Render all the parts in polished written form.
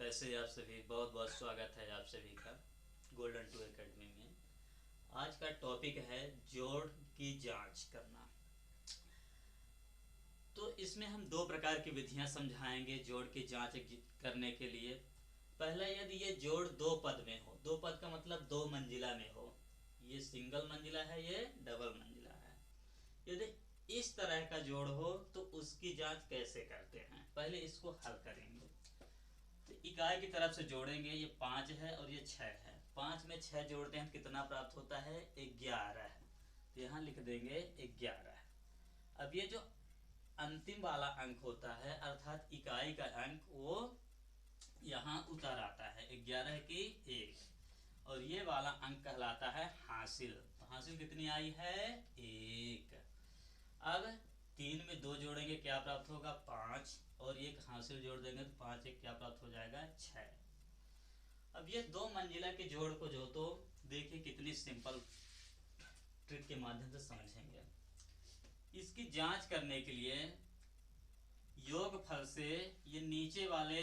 कैसे आप सभी। बहुत बहुत स्वागत है आप सभी का गोल्डन टू एकेडमी में। आज का टॉपिक है जोड़ की जांच करना। तो इसमें हम दो प्रकार की विधियां समझाएंगे जोड़ की जांच करने के लिए। पहला, यदि ये जोड़ दो पद में हो, दो पद का मतलब दो मंजिला में हो, ये सिंगल मंजिला है, ये डबल मंजिला है। यदि इस तरह का जोड़ हो तो उसकी जांच कैसे करते हैं, पहले इसको हल करेंगे। तो इकाई की तरफ से जोड़ेंगे, ये 5 है और ये 6 है। 5 में 6 जोड़ते हैं कितना प्राप्त होता है, 11। तो यहाँ लिख देंगे 11। अब ये जो अंतिम वाला अंक होता है अर्थात इकाई का अंक, वो यहाँ उतर आता है 11 की 1, और ये वाला अंक कहलाता है हासिल। तो हासिल कितनी आई है, 1। अब 3 में 2 जोड़ेंगे क्या प्राप्त होगा, 5, और एक हासिल जोड़ देंगे तो 5 एक क्या प्राप्त हो जाएगा, 6। अब ये दो मंजिला के जोड़ को जो, तो देखिए कितनी सिंपल ट्रिक के माध्यम से समझेंगे। इसकी जांच करने के लिए योगफल से ये नीचे वाले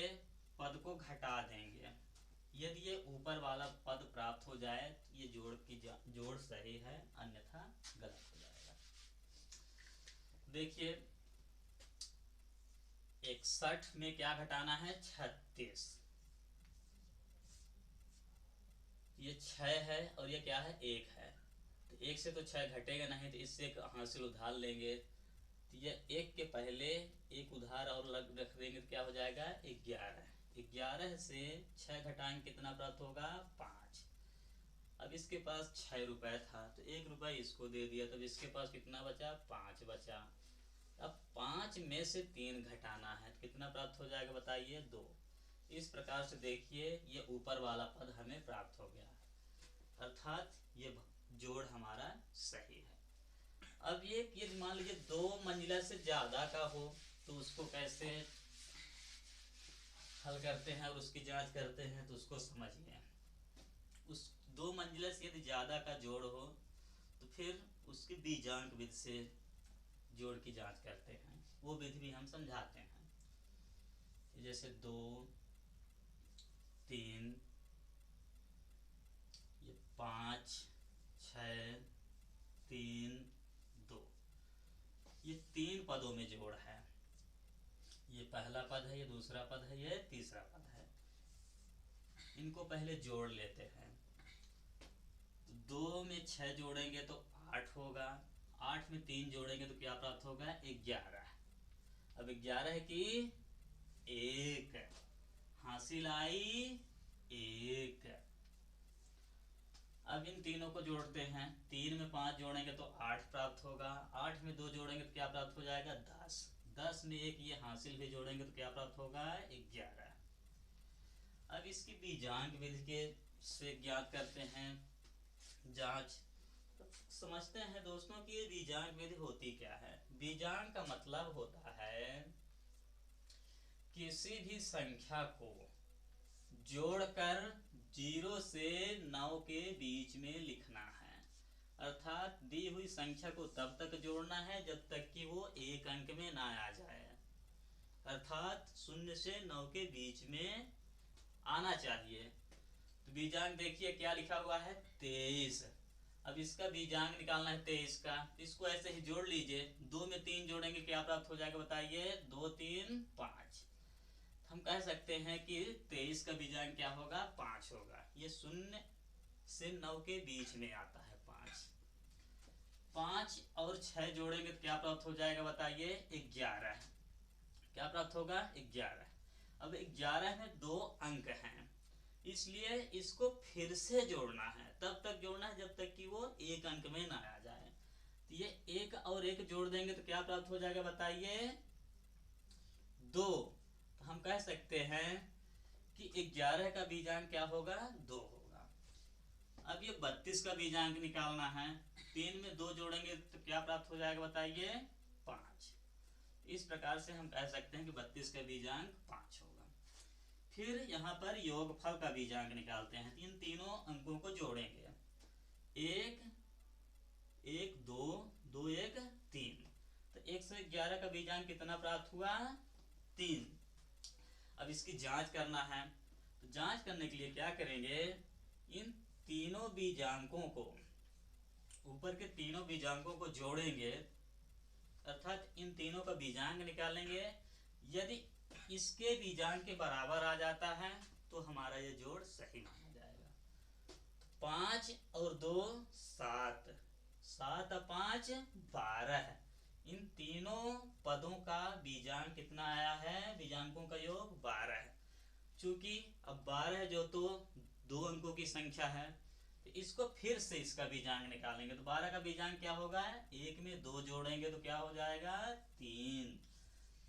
पद को घटा देंगे। यदि ये ऊपर वाला पद प्राप्त हो जाए तो ये जोड़ सही है, अन्यथा गलत हो जाएगा। देखिए 61 में क्या घटाना है, 36। ये 6 है और ये क्या है, 1 है। तो 1 से तो 6 घटेगा नहीं, तो इससे एक हासिल उधार लेंगे। तो ये 1 के पहले एक उधार और लग रख देंगे तो क्या हो जाएगा, 11। 11 से 6 घटाएंगे कितना प्राप्त होगा, 5। अब इसके पास 6 रुपए था तो 1 रुपए इसको दे दिया, तब इसके पास कितना बचा, 5 बचा। अब 5 में से 3 घटाना है तो कितना प्राप्त हो जाएगा, बताइए, 2। इस प्रकार से देखिए ये ऊपर वाला पद हमें प्राप्त हो गया, अर्थात ये जोड़ हमारा सही है। अब ये मान लीजिए दो मंजिला से ज्यादा का हो तो उसको कैसे हल करते हैं और उसकी जांच करते हैं, तो उसको समझिए। उस दो मंजिला से यदि ज्यादा का जोड़ हो तो फिर उसकी बीजांक विधि से जोड़ की जांच करते हैं, वो विधि भी हम समझाते हैं। जैसे 2, 3, ये 5, 6, 3, 2, ये 3 पदों में जोड़ है। ये पहला पद है, ये दूसरा पद है, ये तीसरा पद है। इनको पहले जोड़ लेते हैं। तो 2 में 6 जोड़ेंगे तो 8 होगा, 8 में 3 जोड़ेंगे तो क्या प्राप्त होगा, 11। अब 11 की 1, हासिल आई 1। अब इन तीनों को जोड़ते हैं। 3 में 5 जोड़ेंगे तो 8 प्राप्त होगा, 8 में 2 जोड़ेंगे तो क्या प्राप्त हो जाएगा, 10। 10 में एक ये हासिल भी जोड़ेंगे तो क्या प्राप्त होगा, 11। अब इसकी बीजांक विधि के से ज्ञात करते हैं जांच। तो समझते हैं दोस्तों कि ये बीजांक विधि होती क्या है। बीजांक का मतलब होता है किसी भी संख्या को जोड़कर 0 से 9 के बीच में लिखना है, अर्थात दी हुई संख्या को तब तक जोड़ना है जब तक कि वो एक अंक में ना आ जाए, अर्थात 0 से 9 के बीच में आना चाहिए। तो बीजांक देखिए क्या लिखा हुआ है, 23। अब इसका बीजांक निकालना है 23 का, इसको ऐसे ही जोड़ लीजिए। 2 में 3 जोड़ेंगे क्या प्राप्त हो जाएगा, बताइए, 2, 3, 5। हम कह सकते हैं कि 23 का बीजांक क्या होगा, 5 होगा। ये 0 से 9 के बीच में आता है 5। 5 और 6 जोड़ेंगे तो क्या प्राप्त हो जाएगा, बताइए, 11। क्या प्राप्त होगा, 11। अब 11 में 2 अंक हैं, इसलिए इसको फिर से जोड़ना है। तब तक जोड़ना है जब तक कि वो एक अंक में ना आ जाए। तो ये 1 और 1 जोड़ देंगे तो क्या प्राप्त हो जाएगा, बताइए, 2। तो हम कह सकते हैं कि 11 का बीजांक क्या होगा, 2 होगा। अब ये 32 का बीजांक निकालना है। 3 में 2 जोड़ेंगे तो क्या प्राप्त हो जाएगा, बताइए, 5। इस प्रकार से हम कह सकते हैं कि 32 का बीजांक 5 होगा। फिर यहाँ पर योगफल का बीजांक निकालते हैं। इन तीनों अंकों को जोड़ेंगे, 1, 1, 2, 2, 1, 3। तो 111 का बीजांक कितना प्राप्त हुआ, 3। अब इसकी जांच करना है। जांच करने के लिए क्या करेंगे, इन तीनों बीजांकों को, ऊपर के तीनों बीजांकों को जोड़ेंगे, अर्थात इन तीनों का बीजांक निकालेंगे। यदि इसके बीजांक के बराबर आ जाता है तो हमारा ये जोड़ सही माना जाएगा। 5 और 2 7, 7 और 5 12। इन तीनों पदों का बीजांक कितना आया है, बीजांकों का योग 12 है। चूंकि अब 12 जो तो 2 अंकों की संख्या है, तो इसको फिर से इसका बीजांक निकालेंगे। तो 12 का बीजांक क्या होगा, 1 में 2 जोड़ेंगे तो क्या हो जाएगा 3।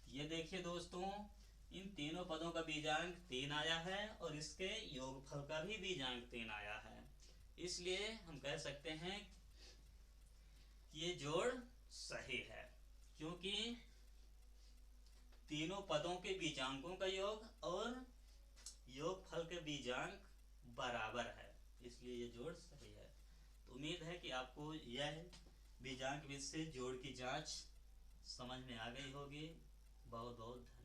ये देखिए दोस्तों, इन तीनों पदों का बीजांक 3 आया है और इसके योगफल का भी बीजांक 3 आया है। इसलिए हम कह सकते हैं कि ये जोड़ सही है, क्योंकि तीनों पदों के बीजांकों का योग और योगफल के बीजांक बराबर है, इसलिए ये जोड़ सही है। तो उम्मीद है कि आपको यह बीजांक विधि से जोड़ की जांच समझ में आ गई होगी। बहुत बहुत धन्यवाद।